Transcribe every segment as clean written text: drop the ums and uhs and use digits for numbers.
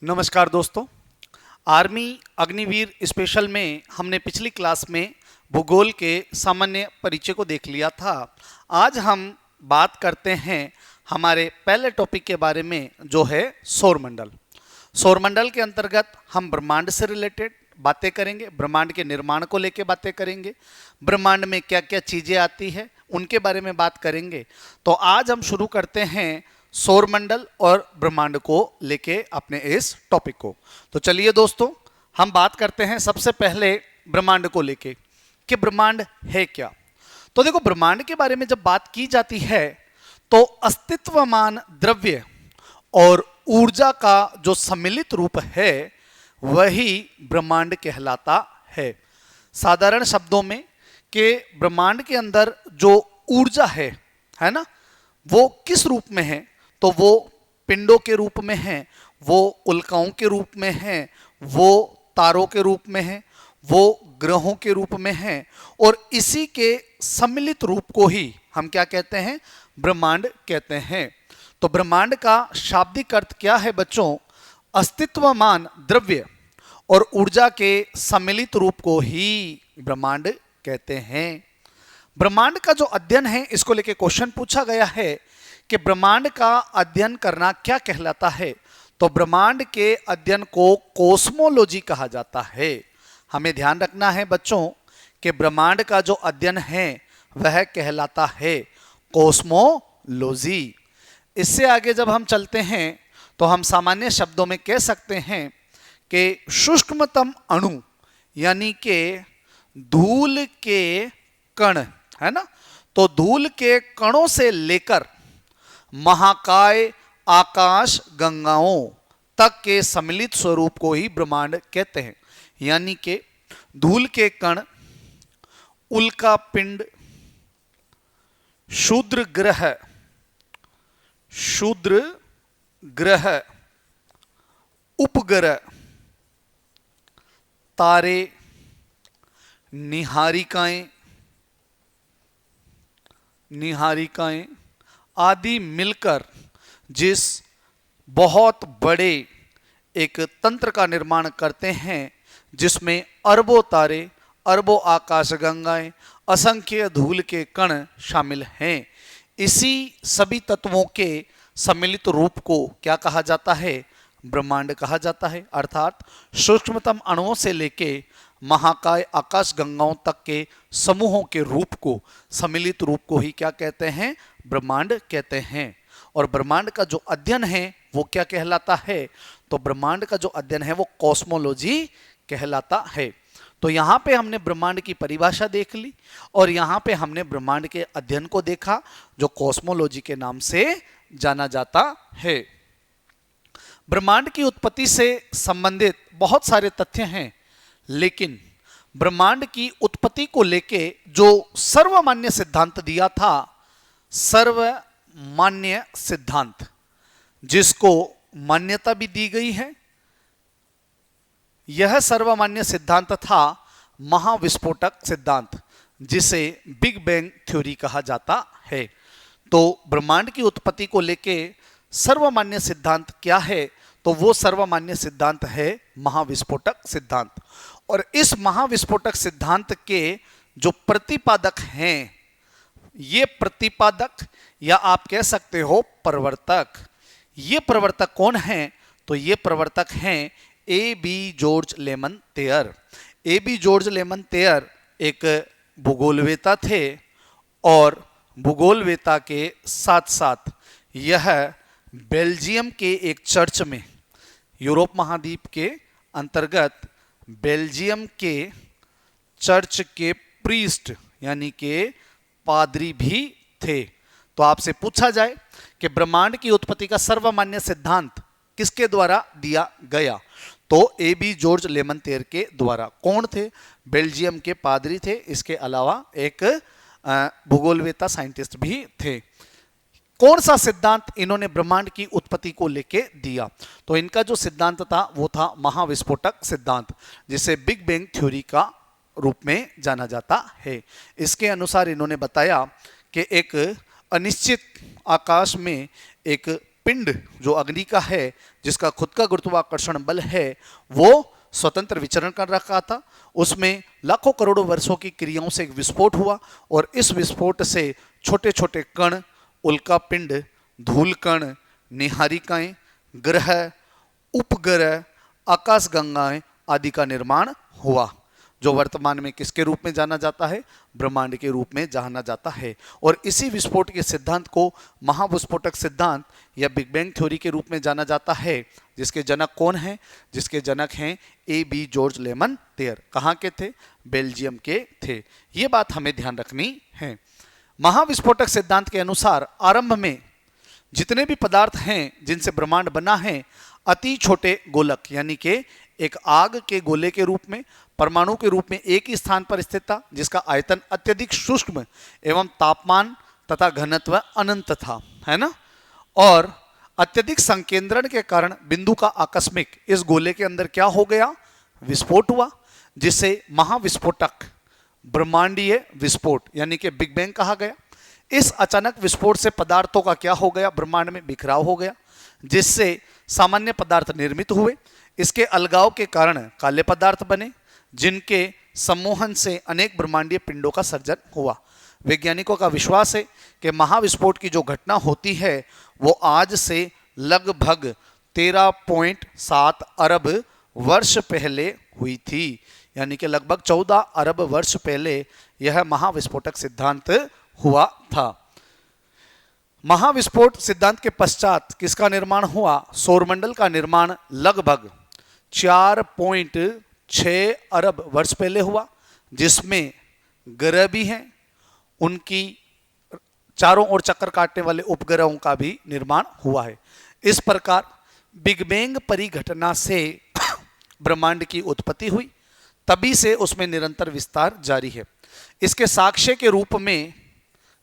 नमस्कार दोस्तों। Army Agniveer special में हमने पिछली क्लास में भूगोल के सामान्य परिचय को देख लिया था। आज हम बात करते हैं हमारे पहले टॉपिक के बारे में, जो है सौरमंडल। सौरमंडल के अंतर्गत हम ब्रह्मांड से रिलेटेड बातें करेंगे, ब्रह्मांड के निर्माण को लेकर बातें करेंगे, ब्रह्मांड में क्या क्या चीज़ें आती है उनके बारे में बात करेंगे। तो आज हम शुरू करते हैं सौरमंडल और ब्रह्मांड को लेके अपने इस टॉपिक को। तो चलिए दोस्तों, हम बात करते हैं सबसे पहले ब्रह्मांड को लेके कि ब्रह्मांड है क्या। तो देखो, ब्रह्मांड के बारे में जब बात की जाती है तो अस्तित्वमान द्रव्य और ऊर्जा का जो सम्मिलित रूप है वही ब्रह्मांड कहलाता है। साधारण शब्दों में कि ब्रह्मांड के अंदर जो ऊर्जा है ना, वो किस रूप में है? तो वो पिंडों के रूप में है, वो उल्काओं के रूप में है, वो तारों के रूप में है, वो ग्रहों के रूप में है, और इसी के सम्मिलित रूप को ही हम क्या कहते हैं? ब्रह्मांड कहते हैं। तो ब्रह्मांड का शाब्दिक अर्थ क्या है बच्चों? अस्तित्वमान द्रव्य और ऊर्जा के सम्मिलित रूप को ही ब्रह्मांड कहते हैं। ब्रह्मांड का जो अध्ययन है, इसको लेके क्वेश्चन पूछा गया है कि ब्रह्मांड का अध्ययन करना क्या कहलाता है? तो ब्रह्मांड के अध्ययन को कॉस्मोलॉजी कहा जाता है। हमें ध्यान रखना है बच्चों कि ब्रह्मांड का जो अध्ययन है वह कहलाता है कॉस्मोलॉजी। इससे आगे जब हम चलते हैं तो हम सामान्य शब्दों में कह सकते हैं कि सूक्ष्मतम अणु यानी कि धूल के कण, है ना, तो धूल के कणों से लेकर महाकाय आकाश गंगाओं तक के सम्मिलित स्वरूप को ही ब्रह्मांड कहते हैं। यानी कि धूल के कण, उल्का पिंड, शूद्र ग्रह, उपग्रह, तारे, निहारिकाएं आदि मिलकर जिस बहुत बड़े एक तंत्र का निर्माण करते हैं, जिसमें अरबों तारे, अरबों आकाशगंगाएं, असंख्य धूल के कण शामिल हैं। इसी सभी तत्वों के सम्मिलित रूप को क्या कहा जाता है? ब्रह्मांड कहा जाता है। अर्थात सूक्ष्मतम अणुओं से लेके महाकाय आकाश गंगाओं तक के समूहों के रूप को, सम्मिलित रूप को ही क्या कहते हैं? ब्रह्मांड कहते हैं। और ब्रह्मांड का जो अध्ययन है वो क्या कहलाता है? तो ब्रह्मांड का जो अध्ययन है वो कॉस्मोलॉजी कहलाता है। तो यहाँ पे हमने ब्रह्मांड की परिभाषा देख ली और यहाँ पे हमने ब्रह्मांड के अध्ययन को देखा जो कॉस्मोलॉजी के नाम से जाना जाता है। ब्रह्मांड की उत्पत्ति से संबंधित बहुत सारे तथ्य हैं, लेकिन ब्रह्मांड की उत्पत्ति को लेके जो सर्वमान्य सिद्धांत दिया था, सर्वमान्य सिद्धांत जिसको मान्यता भी दी गई है, यह सर्वमान्य सिद्धांत था महाविस्फोटक सिद्धांत, जिसे बिग बैंग थ्योरी कहा जाता है। तो ब्रह्मांड की उत्पत्ति को लेके सर्वमान्य सिद्धांत क्या है? तो वो सर्वमान्य सिद्धांत है महाविस्फोटक सिद्धांत। और इस महाविस्फोटक सिद्धांत के जो प्रतिपादक हैं, ये प्रतिपादक या आप कह सकते हो प्रवर्तक, ये प्रवर्तक कौन हैं? तो ये प्रवर्तक हैं A B George Lemon Thayer. A B George Lemon Thayer एक भूगोलवेता थे और भूगोलवेता के साथ साथ यह बेल्जियम के एक चर्च में, यूरोप महाद्वीप के अंतर्गत बेल्जियम के चर्च के प्रीस्ट यानी के पादरी भी थे। तो आपसे पूछा जाए कि ब्रह्मांड की उत्पत्ति का सर्वमान्य सिद्धांत किसके द्वारा दिया गया? तो A B George Lemon Thayer के द्वारा। कौन थे? बेल्जियम के पादरी थे। इसके अलावा एक भूगोलवेता साइंटिस्ट भी थे। कौन सा सिद्धांत इन्होंने ब्रह्मांड की उत्पत्ति को लेके दिया? तो इनका जो सिद्धांत था वो था महाविस्फोटक सिद्धांत, जिसे बिग बैंग थ्योरी का रूप में जाना जाता है। इसके अनुसार इन्होंने बताया कि एक अनिश्चित आकाश में एक पिंड जो अग्नि का है, जिसका खुद का गुरुत्वाकर्षण बल है, वो स्वतंत्र विचरण कर रखा था। उसमें लाखों करोड़ों वर्षों की क्रियाओं से एक विस्फोट हुआ और इस विस्फोट से छोटे छोटे कण, उल्का पिंड, धूल कण, निहारिकाएं, ग्रह, उपग्रह, आकाशगंगाएं आदि का निर्माण हुआ, जो वर्तमान में किसके रूप में जाना जाता है? ब्रह्मांड के रूप में जाना जाता है। और इसी विस्फोट के सिद्धांत को महाविस्फोटक सिद्धांत या बिग बैंग थ्योरी के रूप में जाना जाता है, जिसके जनक कौन हैं? जिसके जनक हैं A.B. George Lemaître. कहाँ के थे? बेल्जियम के थे। ये बात हमें ध्यान रखनी है। महाविस्फोटक सिद्धांत के अनुसार आरंभ में जितने भी पदार्थ हैं जिनसे ब्रह्मांड बना है, अति छोटे गोलक यानी कि एक आग के गोले के रूप में, परमाणु के रूप में एक ही स्थान पर स्थित था, जिसका आयतन अत्यधिक सूक्ष्म एवं तापमान तथा घनत्व अनंत था, है ना। और अत्यधिक संकेंद्रण के कारण बिंदु का आकस्मिक इस गोले के अंदर क्या हो गया? विस्फोट हुआ, जिसे महाविस्फोटक ब्रह्मांडीय विस्फोट यानी कि बिग बैंग कहा गया। इस अचानक विस्फोट से पदार्थों का क्या हो गया? ब्रह्मांड में बिखराव हो गया, जिससे सामान्य पदार्थ निर्मित हुए। इसके अलगाव के कारण काले पदार्थ बने, जिनके सम्मोहन से अनेक ब्रह्मांडीय पिंडों का सर्जन हुआ। वैज्ञानिकों का विश्वास है कि महाविस्फोट की जो घटना होती है वो आज से लगभग 13.7 अरब वर्ष पहले हुई थी, यानी कि लगभग 14 अरब वर्ष पहले यह महाविस्फोटक सिद्धांत हुआ था। महाविस्फोट सिद्धांत के पश्चात किसका निर्माण हुआ? सौरमंडल का निर्माण लगभग 4.6 अरब वर्ष पहले हुआ, जिसमें ग्रह भी हैं, उनकी चारों ओर चक्कर काटने वाले उपग्रहों का भी निर्माण हुआ है। इस प्रकार बिग बैंग परिघटना से ब्रह्मांड की उत्पत्ति हुई, तभी से उसमें निरंतर विस्तार जारी है। इसके साक्ष्य के रूप में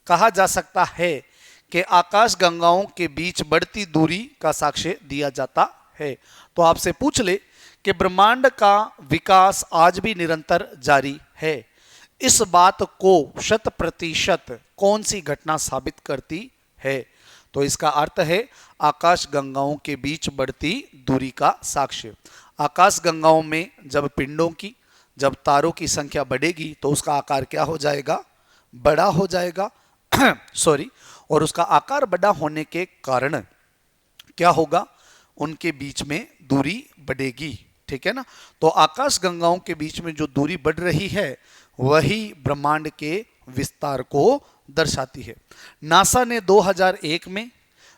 कहा जा सकता है कि आकाश गंगाओं के बीच बढ़ती दूरी का साक्ष्य दिया जाता है। तो आपसे पूछ ले कि ब्रह्मांड का विकास आज भी निरंतर जारी है, इस बात को 100% कौन सी घटना साबित करती है? तो इसका अर्थ है आकाश गंगाओं के बीच बढ़ती दूरी का साक्ष्य। आकाश गंगाओं में जब पिंडों की, जब तारों की संख्या बढ़ेगी तो उसका आकार क्या हो जाएगा? बड़ा हो जाएगा सॉरी। और उसका आकार बड़ा होने के कारण क्या होगा? उनके बीच में दूरी बढ़ेगी, ठीक है ना। तो आकाश गंगाओं के बीच में जो दूरी बढ़ रही है वही ब्रह्मांड के विस्तार को दर्शाती है। नासा ने 2001 में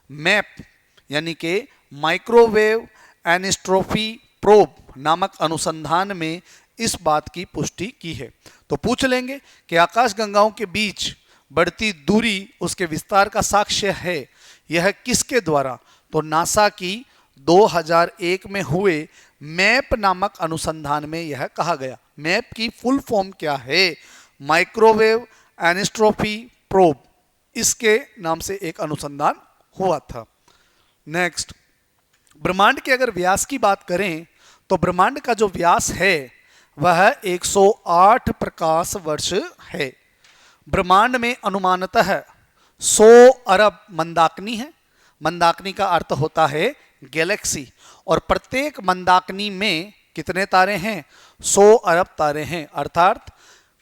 मैप यानी कि माइक्रोवेव एनिस्ट्रोफी प्रोब नामक अनुसंधान में इस बात की पुष्टि की है। तो पूछ लेंगे कि आकाश गंगाओं के बीच बढ़ती दूरी उसके विस्तार का साक्ष्य है, यह किसके द्वारा? तो नासा की 2001 में हुए मैप नामक अनुसंधान में यह कहा गया। मैप की फुल फॉर्म क्या है? माइक्रोवेव एनिस्ट्रोफी प्रोब, इसके नाम से एक अनुसंधान हुआ था। नेक्स्ट, ब्रह्मांड के अगर व्यास की बात करें तो ब्रह्मांड का जो व्यास है वह 108 प्रकाश वर्ष है। ब्रह्मांड में अनुमानतः 100 अरब मंदाकिनी है। मंदाकिनी का अर्थ होता है गैलेक्सी, और प्रत्येक मंदाकिनी में कितने तारे हैं? 100 अरब तारे हैं। अर्थात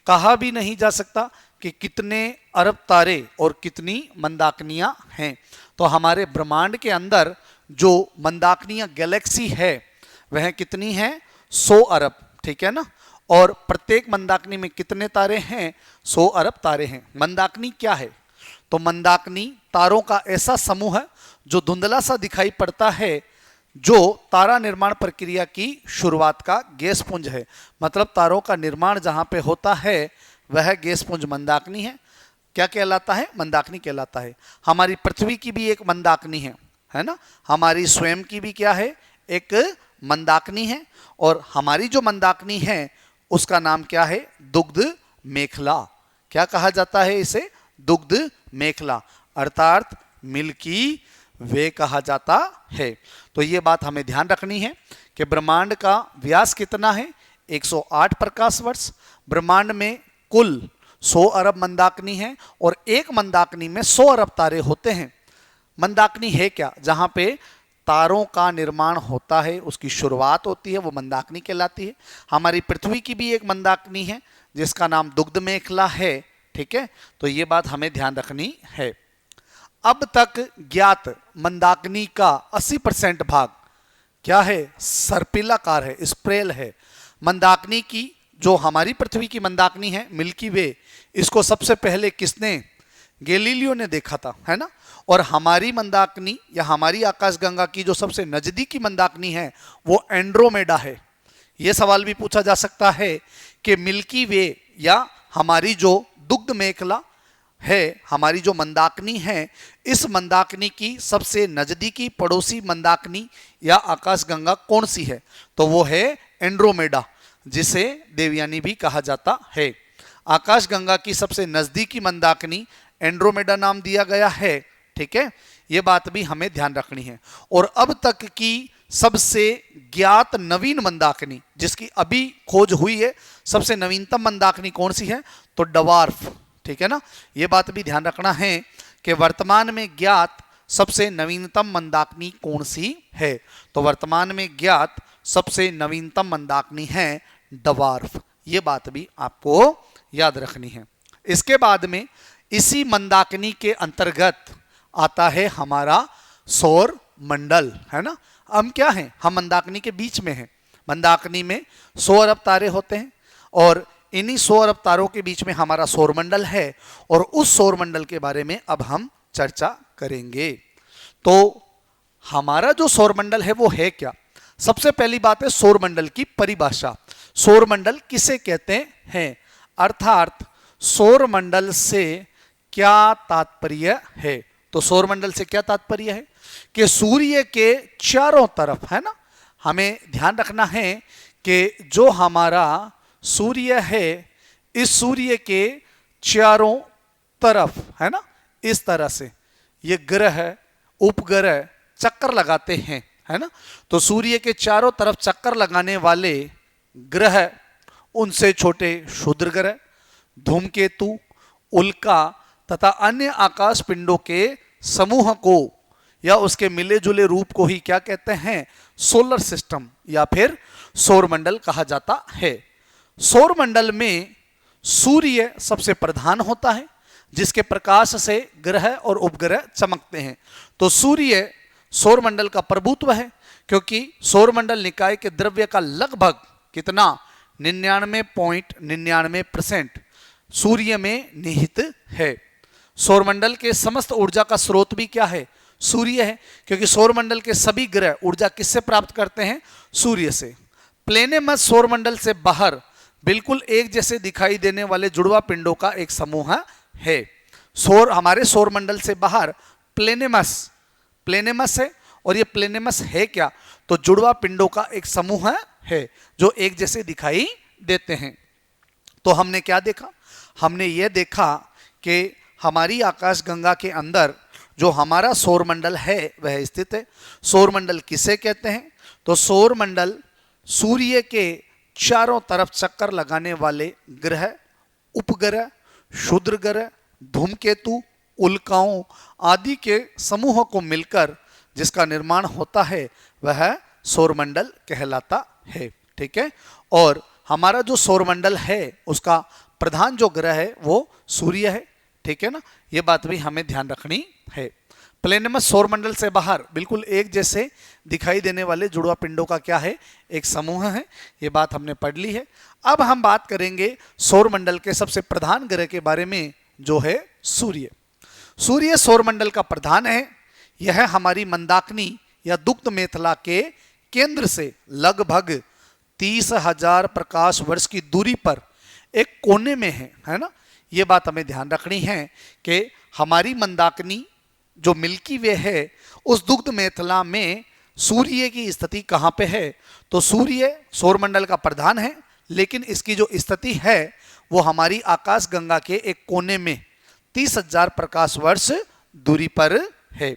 कहा भी नहीं जा सकता कि कितने अरब तारे और कितनी मंदाकिनियां हैं। तो हमारे ब्रह्मांड के अंदर जो मंदाकिनियां गैलेक्सी है वह कितनी है? 100 अरब, ठीक है ना। और प्रत्येक मंदाकिनी में कितने तारे हैं? 100 अरब तारे हैं। मंदाकिनी क्या है? तो मंदाकिनी तारों का ऐसा समूह है जो धुंधला सा दिखाई पड़ता है, जो तारा निर्माण प्रक्रिया की शुरुआत का गैस पुंज है। मतलब तारों का निर्माण जहां पे होता है वह गैस पुंज मंदाकिनी है। क्या कहलाता है? मंदाकिनी कहलाता है। हमारी पृथ्वी की भी एक मंदाकिनी है ना। हमारी स्वयं की भी क्या है? एक मंदाकिनी है। और हमारी जो मंदाकिनी है उसका नाम क्या है? दुग्ध मेखला। क्या कहा जाता है इसे? दुग्ध मेखला, अर्थात मिल्की वे कहा जाता है। तो ये बात हमें ध्यान रखनी है कि ब्रह्मांड का व्यास कितना है? 108 प्रकाश वर्ष। ब्रह्मांड में कुल 100 अरब मंदाकिनी है और एक मंदाकिनी में 100 अरब तारे होते हैं। मंदाकिनी है क्या? जहां पे तारों का निर्माण होता है, उसकी शुरुआत होती है, वो मंदाकिनी कहलाती है। हमारी पृथ्वी की भी एक मंदाकिनी है जिसका नाम दुग्ध मेखला है। ठीक है, तो ये बात हमें ध्यान रखनी है। अब तक ज्ञात मंदाकिनी का 80% भाग क्या है? सर्पिलाकार है, स्प्रेल है। मंदाकिनी की जो हमारी पृथ्वी की मंदाकिनी है, मिल्की वे, इसको सबसे पहले किसने? गैलीलियो ने देखा था, है ना। और हमारी मंदाकिनी या हमारी आकाशगंगा की जो सबसे नजदीकी मंदाकिनी है वो एंड्रोमेडा है। यह सवाल भी पूछा जा सकता है कि मिल्की वे या हमारी जो दुग्ध मेखला है, हमारी जो मंदाकिनी है, इस मंदाकिनी की सबसे नजदीकी पड़ोसी मंदाकिनी या आकाशगंगा कौन सी है? तो वो है एंड्रोमेडा, जिसे देवयानी भी कहा जाता है। आकाशगंगा की सबसे नजदीकी मंदाकिनी एंड्रोमेडा नाम दिया गया है। ठीक है, ये बात भी हमें ध्यान रखनी है। और अब तक की सबसे ज्ञात नवीन मंदाकिनी जिसकी अभी खोज हुई है, सबसे नवीनतम मंदाकिनी कौन सी है? तो डवार्फ। ठीक है ना, ये बात भी ध्यान रखना है कि वर्तमान में ज्ञात सबसे नवीनतम मंदाकिनी कौन सी है। तो वर्तमान में ज्ञात सबसे नवीनतम मंदाकिनी है डवार्फ। ये बात भी आपको याद रखनी है। इसके बाद में इसी मंदाकिनी के अंतर्गत आता है हमारा सौर मंडल, है ना। हम क्या हैं? हम मंदाकिनी के बीच में हैं। मंदाकिनी में 100 अरब तारे होते हैं और इन्हीं 100 अरब तारों के बीच में हमारा सौर मंडल है और उस सौर मंडल के बारे में अब हम चर्चा करेंगे। तो हमारा जो सौर मंडल है वो है क्या? सबसे पहली बात है सौर मंडल की परिभाषा। सौर मंडल किसे कहते हैं, अर्थात सौर मंडल से क्या तात्पर्य है? तो सौर मंडल से क्या तात्पर्य है कि सूर्य के चारों तरफ, है ना, हमें ध्यान रखना है कि जो हमारा सूर्य है, इस सूर्य के चारों तरफ, है ना, इस तरह से ये ग्रह उपग्रह चक्कर लगाते हैं, है ना। तो सूर्य के चारों तरफ चक्कर लगाने वाले ग्रह, उनसे छोटे क्षुद्र ग्रह, धूमकेतु, उल्का तथा अन्य आकाश पिंडों के समूह को या उसके मिले जुले रूप को ही क्या कहते हैं? सोलर सिस्टम या फिर सौर मंडल कहा जाता है। सौर मंडल में सूर्य सबसे प्रधान होता है जिसके प्रकाश से ग्रह और उपग्रह चमकते हैं। तो सूर्य सौर मंडल का प्रभुत्व है क्योंकि सौर मंडल निकाय के द्रव्य का लगभग कितना? 99.99% सूर्य में निहित है। सौरमंडल के समस्त ऊर्जा का स्रोत भी क्या है? सूर्य है, क्योंकि सौरमंडल के सभी ग्रह ऊर्जा किससे प्राप्त करते हैं? सूर्य से। प्लेनेमस सौरमंडल से बाहर बिल्कुल एक जैसे दिखाई देने वाले जुड़वा पिंडों का एक समूह है। हमारे सौरमंडल से बाहर प्लेनेमस है, और ये प्लेनेमस है क्या? तो जुड़वा पिंडों का एक समूह है जो एक जैसे दिखाई देते हैं। तो हमने क्या देखा? हमने ये देखा कि हमारी आकाशगंगा के अंदर जो हमारा सौरमंडल है वह स्थित है। सौरमंडल किसे कहते हैं? तो सौरमंडल सूर्य के चारों तरफ चक्कर लगाने वाले ग्रह, उपग्रह, क्षुद्र ग्रह, धूमकेतु, उल्काओं आदि के समूह को मिलकर जिसका निर्माण होता है वह सौरमंडल कहलाता है। ठीक है, और हमारा जो सौरमंडल है उसका प्रधान जो ग्रह है वो सूर्य है। ठीक है ना, ये बात भी हमें ध्यान रखनी है। प्लेनेमस सौरमंडल से बाहर बिल्कुल एक जैसे दिखाई देने वाले जुड़वा पिंडों का क्या है? एक समूह है। ये बात हमने पढ़ ली है। अब हम बात करेंगे सौरमंडल के सबसे प्रधान ग्रह के बारे में जो है सूर्य। सूर्य सौरमंडल का प्रधान है। यह हमारी मंदाकिनी या दुग्ध मेखला के केंद्र से लगभग 30,000 प्रकाश वर्ष की दूरी पर एक कोने में है ना। ये बात हमें ध्यान रखनी है कि हमारी मंदाकिनी जो मिल्की वे है उस दुग्ध मेखला में सूर्य की स्थिति कहाँ पे है? तो सूर्य सौरमंडल का प्रधान है, लेकिन इसकी जो स्थिति है वो हमारी आकाशगंगा के एक कोने में 30,000 प्रकाश वर्ष दूरी पर है।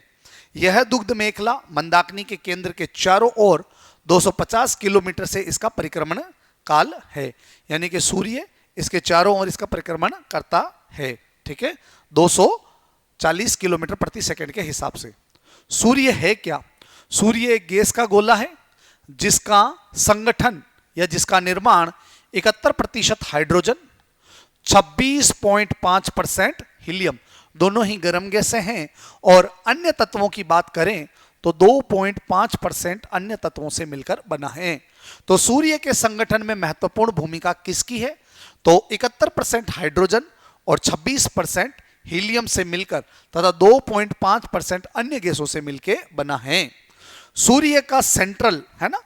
यह दुग्ध मेखला मंदाकिनी के केंद्र के चारों ओर 250 किलोमीटर से इसका परिक्रमण काल है, यानी कि सूर्य इसके चारों ओर इसका परिक्रमण करता है। ठीक है, 240 किलोमीटर प्रति सेकंड के हिसाब से। सूर्य है क्या? सूर्य एक गैस का गोला है जिसका संगठन या जिसका निर्माण 71% हाइड्रोजन, 26.5% हीलियम, दोनों ही गर्म गैसें हैं, और अन्य तत्वों की बात करें तो 2.5% अन्य तत्वों से मिलकर बना है। तो सूर्य के संगठन में महत्वपूर्ण भूमिका किसकी है? तो 71% हाइड्रोजन और 26% हीलियम से मिलकर तथा 2.5% अन्य गैसों से मिलकर बना है। सूर्य का सेंट्रल है ना,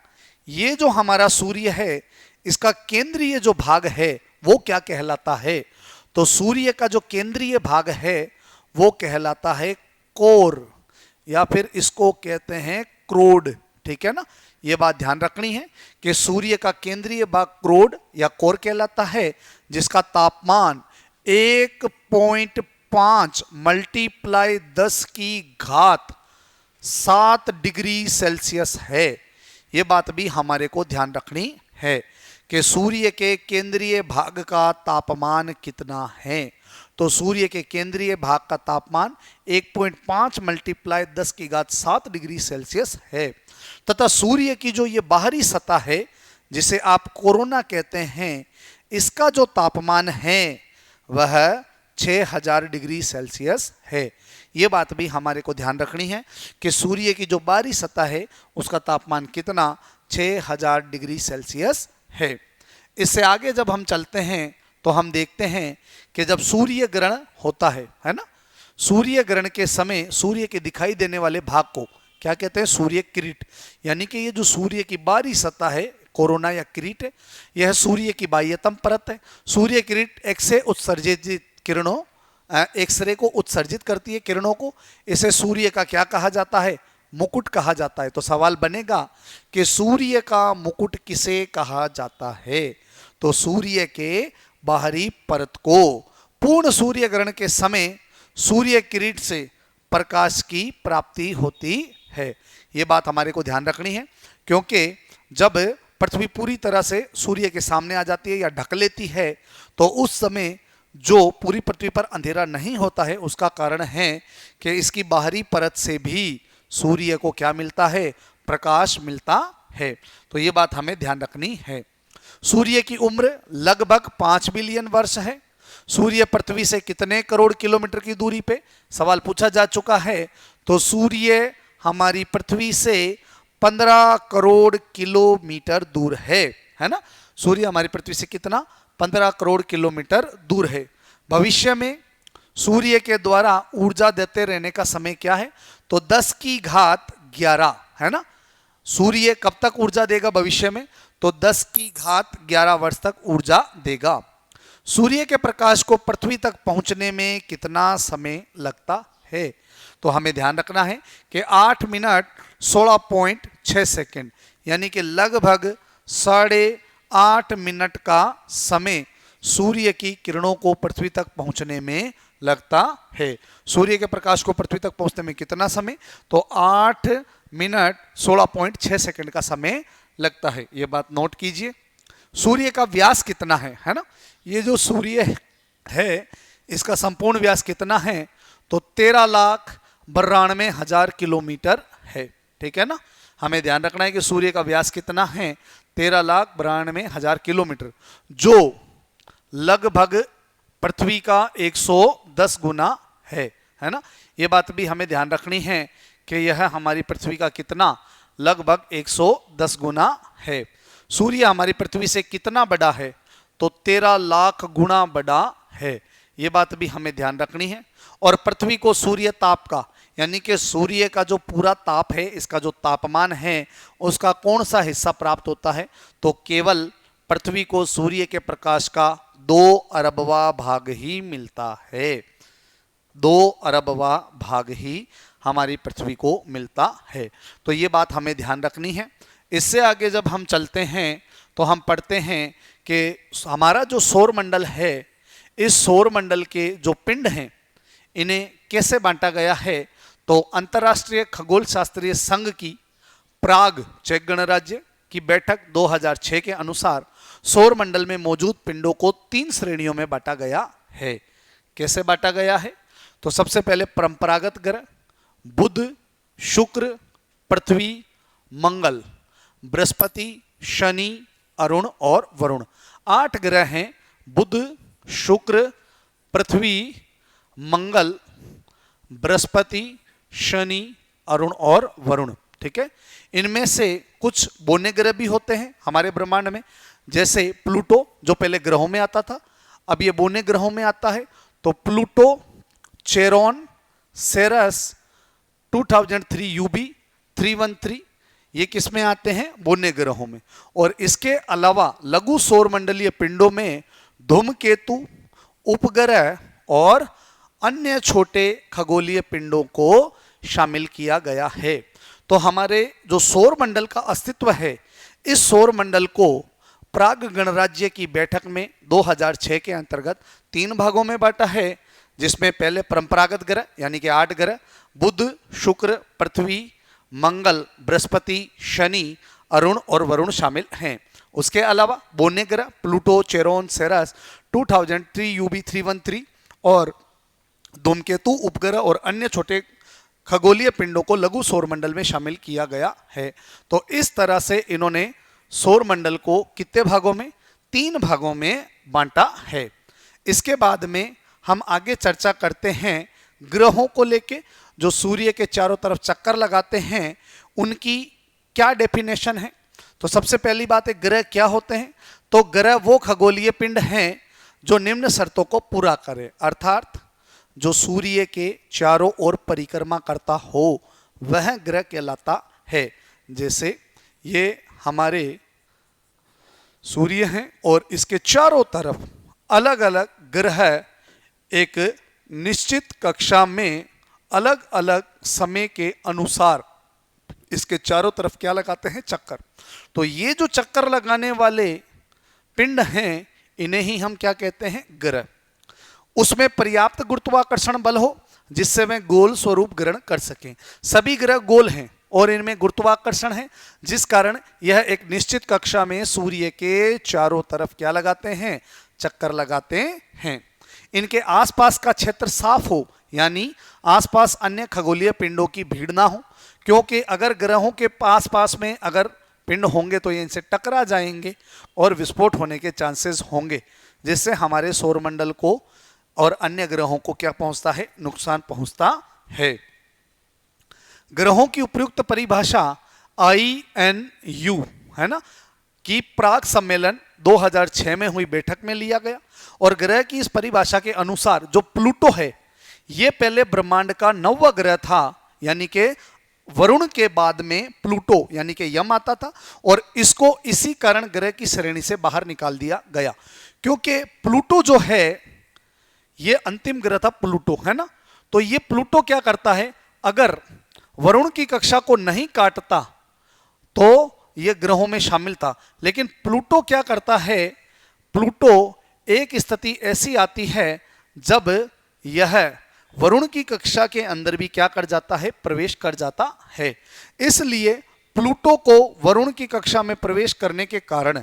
ये जो हमारा सूर्य है इसका केंद्रीय जो भाग है वो क्या कहलाता है? तो सूर्य का जो केंद्रीय भाग है वो कहलाता है कोर, या फिर इसको कहते हैं क्रोड। ठीक है ना, ये बात ध्यान रखनी है कि सूर्य का केंद्रीय भाग क्रोड या कोर कहलाता है, जिसका तापमान 1.5 मल्टीप्लाई 10⁻7 डिग्री सेल्सियस है। ये बात भी हमारे को ध्यान रखनी है कि सूर्य के केंद्रीय भाग का तापमान कितना है। तो सूर्य के केंद्रीय भाग का तापमान 1.5 मल्टीप्लाई 10⁻7 डिग्री सेल्सियस है, तथा सूर्य की जो ये बाहरी सतह है जिसे आप कोरोना कहते हैं, इसका जो तापमान है वह 6000 डिग्री सेल्सियस है। ये बात भी हमारे को ध्यान रखनी है कि सूर्य की जो बाहरी सतह है उसका तापमान कितना, 6000 डिग्री सेल्सियस है। इससे आगे जब हम चलते हैं तो हम देखते हैं कि जब सूर्य ग्रहण होता है ना, सूर्य ग्रहण के समय सूर्य के दिखाई देने वाले भाग को क्या कहते हैं? सूर्य किरीट। यानी कि ये जो सूर्य की बाहरी सतह है, कोरोना या किरीट है, यह सूर्य की बाह्यतम परत है। सूर्य किरीट एक्स-रे उत्सर्जित किरणों, एक्सरे को उत्सर्जित करती है किरणों को। इसे सूर्य का क्या कहा जाता है? मुकुट कहा जाता है। तो सवाल बनेगा कि सूर्य का मुकुट किसे कहा जाता है? तो सूर्य के बाहरी परत को। पूर्ण सूर्य ग्रहण के समय सूर्य किरीट से प्रकाश की प्राप्ति होती है। ये बात हमारे को ध्यान रखनी है, क्योंकि जब पृथ्वी पूरी तरह से सूर्य के सामने आ जाती है या ढक लेती है तो उस समय जो पूरी पृथ्वी पर अंधेरा नहीं होता है उसका कारण है कि इसकी बाहरी परत से भी सूर्य को क्या मिलता है? प्रकाश मिलता है। तो ये बात हमें ध्यान रखनी है। सूर्य की उम्र लगभग 5 बिलियन वर्ष है। सूर्य पृथ्वी से कितने करोड़ किलोमीटर की दूरी पे? सवाल पूछा जा चुका है। तो सूर्य हमारी पृथ्वी से 15 करोड़ किलोमीटर दूर है ना। सूर्य हमारी पृथ्वी से कितना? 15 करोड़ किलोमीटर दूर है। भविष्य में सूर्य के द्वारा ऊर्जा देते रहने का समय क्या है? तो 10⁻11 है ना। सूर्य कब तक ऊर्जा देगा भविष्य में? तो 10⁻11 वर्ष तक ऊर्जा देगा। सूर्य के प्रकाश को पृथ्वी तक पहुंचने में कितना समय लगता है? तो हमें ध्यान रखना है कि 8 मिनट 16.6 सेकेंड, यानी कि लगभग 8.5 मिनट का समय सूर्य की किरणों को पृथ्वी तक पहुंचने में लगता है। सूर्य के प्रकाश को पृथ्वी तक पहुंचने में कितना समय? तो 8 मिनट 16.6 सेकेंड का समय लगता है। ये बात नोट कीजिए। सूर्य का व्यास कितना है ना। ये जो सूर्य है इसका संपूर्ण व्यास कितना है? तो 13,92,000 किलोमीटर है। ठीक है ना, हमें ध्यान रखना है कि सूर्य का व्यास कितना है? 13,92,000 किलोमीटर, जो लगभग पृथ्वी का 110 गुना है ना। ये बात भी हमें ध्यान रखनी है कि यह हमारी पृथ्वी का कितना? लगभग 110 गुना है। सूर्य हमारी पृथ्वी से कितना बड़ा है? तो 13 लाख गुना बड़ा है। ये बात भी हमें ध्यान रखनी है। और पृथ्वी को सूर्य ताप का, यानी कि सूर्य का जो पूरा ताप है, इसका जो तापमान है उसका कौन सा हिस्सा प्राप्त होता है? तो केवल पृथ्वी को सूर्य के प्रकाश का 2 अरबवां भाग ही मिलता है। 2 अरबवां भाग ही हमारी पृथ्वी को मिलता है। तो ये बात हमें ध्यान रखनी है। इससे आगे जब हम चलते हैं तो हम पढ़ते हैं कि हमारा जो सौर मंडल है, इस सौर मंडल के जो पिंड हैं इन्हें कैसे बांटा गया है? तो अंतर्राष्ट्रीय खगोल शास्त्रीय संघ की प्राग चेक गणराज्य की बैठक 2006 के अनुसार सौर मंडल में मौजूद पिंडों को 3 श्रेणियों में बांटा गया है। कैसे बांटा गया है? तो सबसे पहले परंपरागत ग्रह बुध, शुक्र, पृथ्वी, मंगल, बृहस्पति, शनि, अरुण और वरुण। 8 ग्रह हैं। बुध, शुक्र, पृथ्वी, मंगल, बृहस्पति, शनि, अरुण और वरुण। ठीक है। इनमें से कुछ बोने ग्रह भी होते हैं हमारे ब्रह्मांड में, जैसे प्लूटो जो पहले ग्रहों में आता था, अब ये बोने ग्रहों में आता है। तो प्लूटो, चेरोन, सेरस, 2003 यूबी 313 ये किस में आते हैं? बोने ग्रहों में। और इसके अलावा लघु सौर मंडलीय पिंडों में धूमकेतु, उपग्रह और अन्य छोटे खगोलीय पिंडों को शामिल किया गया है। तो हमारे जो सौर मंडल का अस्तित्व है, इस सौर मंडल को प्राग गणराज्य की बैठक में 2006 के अंतर्गत 3 भागों में बांटा है, जिसमें पहले परंपरागत ग्रह यानी कि 8 ग्रह बुध, शुक्र, पृथ्वी, मंगल, बृहस्पति, शनि, अरुण और वरुण शामिल हैं। उसके अलावा बोने ग्रह प्लूटो, चेरोन, सेरस, 2003 यूबी 313 और धूमकेतु, उपग्रह और अन्य छोटे खगोलीय पिंडों को लघु सौर मंडल में शामिल किया गया है। तो इस तरह से इन्होंने सौर मंडल को कितने भागों में? 3 भागों में बांटा है। इसके बाद में हम आगे चर्चा करते हैं ग्रहों को लेके, जो सूर्य के चारों तरफ चक्कर लगाते हैं उनकी क्या डेफिनेशन है। तो सबसे पहली बात है, ग्रह क्या होते हैं? तो ग्रह वो खगोलीय पिंड हैं जो निम्न शर्तों को पूरा करें, अर्थात जो सूर्य के चारों ओर परिक्रमा करता हो वह ग्रह कहलाता है। जैसे ये हमारे सूर्य हैं और इसके चारों तरफ अलग अलग ग्रह एक निश्चित कक्षा में अलग अलग समय के अनुसार इसके चारों तरफ क्या लगाते हैं? चक्कर। तो ये जो चक्कर लगाने वाले पिंड हैं इन्हें ही हम क्या कहते हैं? ग्रह। उसमें पर्याप्त गुरुत्वाकर्षण बल हो जिससे वे गोल स्वरूप ग्रहण कर सकें। सभी ग्रह गोल हैं और इनमें गुरुत्वाकर्षण है, जिस कारण यह एक निश्चित कक्षा में सूर्य के चारों तरफ क्या लगाते हैं? चक्कर लगाते हैं। इनके आसपास का क्षेत्र साफ हो, यानी आसपास अन्य खगोलीय पिंडों की भीड़ ना हो, क्योंकि अगर ग्रहों के पास पास में अगर पिंड होंगे तो ये इनसे टकरा जाएंगे और विस्फोट होने के चांसेस होंगे, जिससे हमारे सौरमंडल को और अन्य ग्रहों को क्या पहुंचता है? नुकसान पहुंचता है। ग्रहों की उपयुक्त परिभाषा INU है ना, कि प्राग सम्मेलन 2006 में हुई बैठक में लिया गया। और ग्रह की इस परिभाषा के अनुसार जो प्लूटो है ये पहले ब्रह्मांड का 9वां ग्रह था, यानी कि वरुण के बाद में प्लूटो यानी कि यम आता था, और इसको इसी कारण ग्रह की श्रेणी से बाहर निकाल दिया गया, क्योंकि प्लूटो जो है ये अंतिम ग्रह था प्लूटो, है ना। तो ये प्लूटो क्या करता है? अगर वरुण की कक्षा को नहीं काटता तो ये ग्रहों में शामिल था, लेकिन प्लूटो क्या करता है? प्लूटो एक स्थिति ऐसी आती है जब यह वरुण की कक्षा के अंदर भी क्या कर जाता है? प्रवेश कर जाता है। इसलिए प्लूटो को वरुण की कक्षा में प्रवेश करने के कारण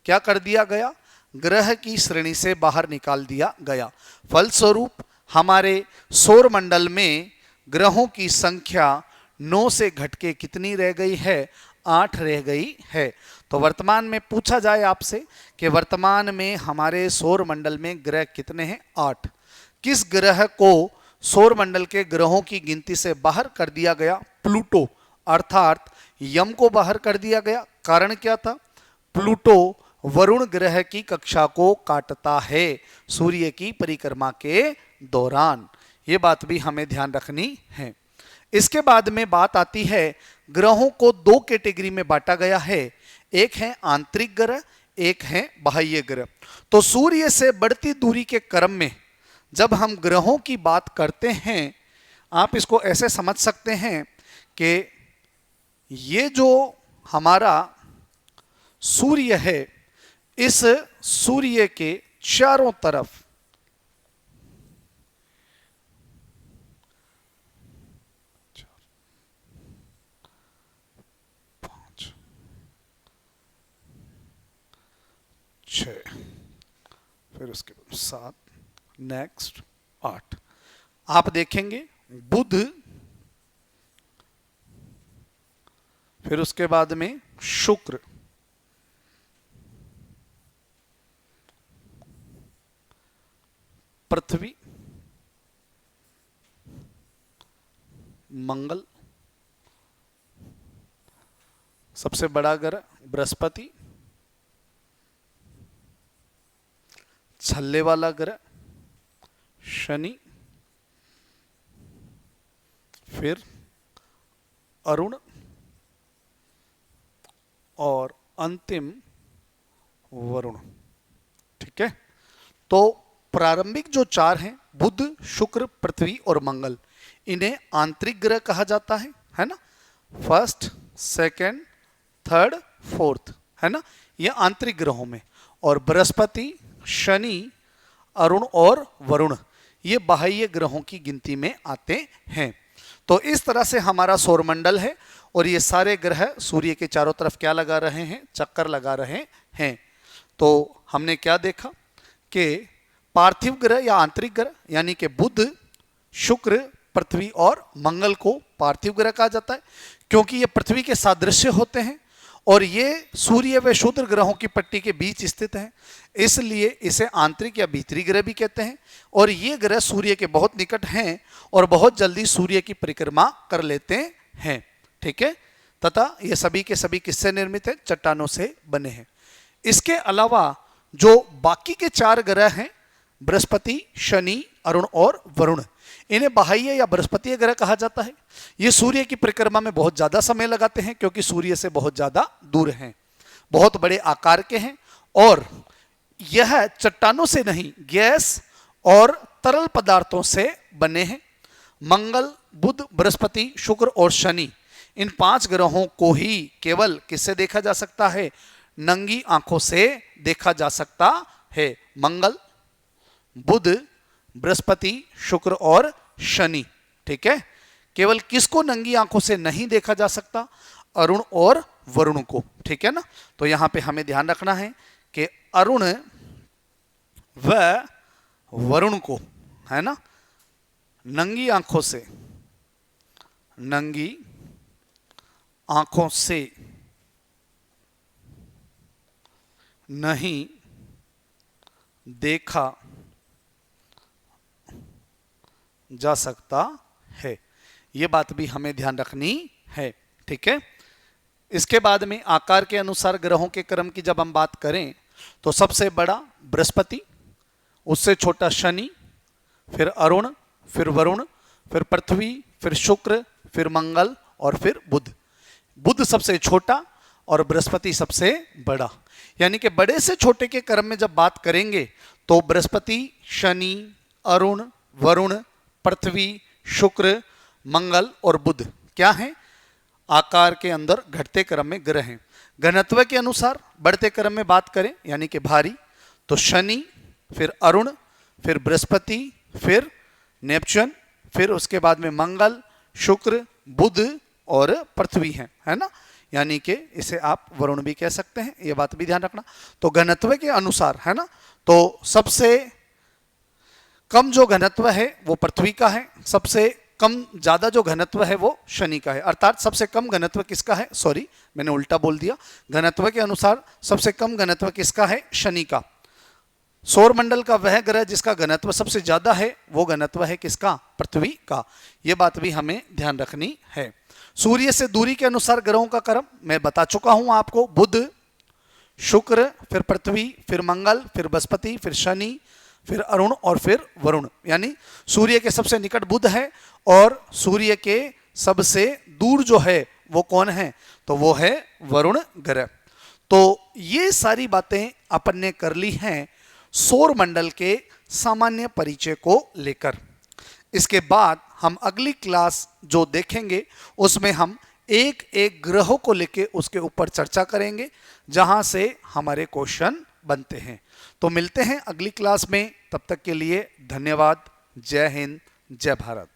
क्या कर दिया गया? ग्रह की श्रेणी से बाहर निकाल दिया गया। फलस्वरूप हमारे सौर मंडल में ग्रहों की संख्या 9 से घटके कितनी रह गई है? 8 रह गई है। तो वर्तमान में पूछा जाए आपसे कि वर्तमान में हमारे सौर मंडल में ग्रह कितने हैं? 8। किस ग्रह को सौर मंडल के ग्रहों की गिनती से बाहर कर दिया गया? प्लूटो, अर्थात यम को बाहर कर दिया गया। कारण क्या था? प्लूटो वरुण ग्रह की कक्षा को काटता है सूर्य की परिक्रमा के दौरान। ये बात भी हमें ध्यान रखनी है। इसके बाद में बात आती है, ग्रहों को 2 कैटेगरी में बांटा गया है, एक है आंतरिक ग्रह, एक है बाह्य ग्रह। तो सूर्य से बढ़ती दूरी के क्रम में जब हम ग्रहों की बात करते हैं, आप इसको ऐसे समझ सकते हैं कि ये जो हमारा सूर्य है, इस सूर्य के चारों तरफ 6, फिर उसके बाद 7, नेक्स्ट 8। आप देखेंगे बुध, फिर उसके बाद में शुक्र, पृथ्वी, मंगल, सबसे बड़ा ग्रह बृहस्पति, छल्ले वाला ग्रह शनि, फिर अरुण और अंतिम वरुण। ठीक है, तो प्रारंभिक जो चार हैं बुध, शुक्र, पृथ्वी और मंगल, इन्हें आंतरिक ग्रह कहा जाता है ना। फर्स्ट, सेकंड, थर्ड, फोर्थ, है ना, ये आंतरिक ग्रहों में। और बृहस्पति, शनि, अरुण और वरुण ये बाह्य ग्रहों की गिनती में आते हैं। तो इस तरह से हमारा सौरमंडल है और ये सारे ग्रह सूर्य के चारों तरफ क्या लगा रहे हैं, चक्कर लगा रहे हैं। तो हमने क्या देखा कि पार्थिव ग्रह या आंतरिक ग्रह यानी कि बुध, शुक्र, पृथ्वी और मंगल को पार्थिव ग्रह कहा जाता है क्योंकि ये पृथ्वी के सादृश्य होते हैं और ये सूर्य व क्षुद्र ग्रहों की पट्टी के बीच स्थित है, इसलिए इसे आंतरिक या भीतरी ग्रह भी कहते हैं। और ये ग्रह सूर्य के बहुत निकट हैं और बहुत जल्दी सूर्य की परिक्रमा कर लेते हैं। ठीक है, तथा ये सभी के सभी किससे निर्मित है, चट्टानों से बने हैं। इसके अलावा जो बाकी के चार ग्रह हैं बृहस्पति, शनि, अरुण और वरुण, इन्हें बाह्य या बृहस्पतीय ग्रह कहा जाता है। ये सूर्य की परिक्रमा में बहुत ज्यादा समय लगाते हैं क्योंकि सूर्य से बहुत ज्यादा दूर हैं, बहुत बड़े आकार के हैं और यह चट्टानों से नहीं गैस और तरल पदार्थों से बने हैं। मंगल, बुध, बृहस्पति, शुक्र और शनि, इन पांच ग्रहों को ही केवल किससे देखा जा सकता है, नंगी आंखों से देखा जा सकता है। मंगल, बुध, बृहस्पति, शुक्र और शनि। ठीक है, केवल किसको नंगी आंखों से नहीं देखा जा सकता, अरुण और वरुण को। ठीक है ना, तो यहां पे हमें ध्यान रखना है कि अरुण व वरुण को, है ना, नंगी आंखों से नहीं देखा जा सकता है, ये बात भी हमें ध्यान रखनी है। ठीक है, इसके बाद में आकार के अनुसार ग्रहों के क्रम की जब हम बात करें तो सबसे बड़ा बृहस्पति, उससे छोटा शनि, फिर अरुण, फिर वरुण, फिर पृथ्वी, फिर शुक्र, फिर मंगल और फिर बुध। बुध सबसे छोटा और बृहस्पति सबसे बड़ा, यानी कि बड़े से छोटे के क्रम में जब बात करेंगे तो बृहस्पति, शनि, अरुण, वरुण, पृथ्वी, शुक्र, मंगल और बुध क्या है, आकार के अंदर घटते क्रम में ग्रह हैं। घनत्व के अनुसार बढ़ते क्रम में बात करें यानी कि भारी, तो शनि, फिर अरुण, फिर बृहस्पति, फिर नेपच्यून, फिर उसके बाद में मंगल, शुक्र, बुध और पृथ्वी है ना, यानी कि इसे आप वरुण भी कह सकते हैं, ये बात भी ध्यान रखना। तो घनत्व के अनुसार, है ना, तो सबसे कम जो घनत्व है वो पृथ्वी का है, सबसे कम ज्यादा जो घनत्व है वो शनि का है। अर्थात सबसे कम घनत्व किसका है, सॉरी मैंने उल्टा बोल दिया, घनत्व के अनुसार सबसे कम घनत्व किसका है, शनि का। सौरमंडल का वह ग्रह जिसका घनत्व सबसे ज्यादा है वो घनत्व है किसका, पृथ्वी का। यह बात भी हमें ध्यान रखनी है। सूर्य से दूरी के अनुसार ग्रहों का क्रम मैं बता चुका हूं आपको, बुध, शुक्र, फिर पृथ्वी, फिर मंगल, फिर बृहस्पति, फिर शनि, फिर अरुण और फिर वरुण। यानी सूर्य के सबसे निकट बुध है और सूर्य के सबसे दूर जो है वो कौन है, तो वो है वरुण ग्रह। तो ये सारी बातें अपन ने कर ली हैं सौर मंडल के सामान्य परिचय को लेकर। इसके बाद हम अगली क्लास जो देखेंगे उसमें हम एक एक ग्रहों को लेके उसके ऊपर चर्चा करेंगे जहां से हमारे क्वेश्चन बनते हैं। तो मिलते हैं अगली क्लास में, तब तक के लिए धन्यवाद। जय हिंद, जय भारत।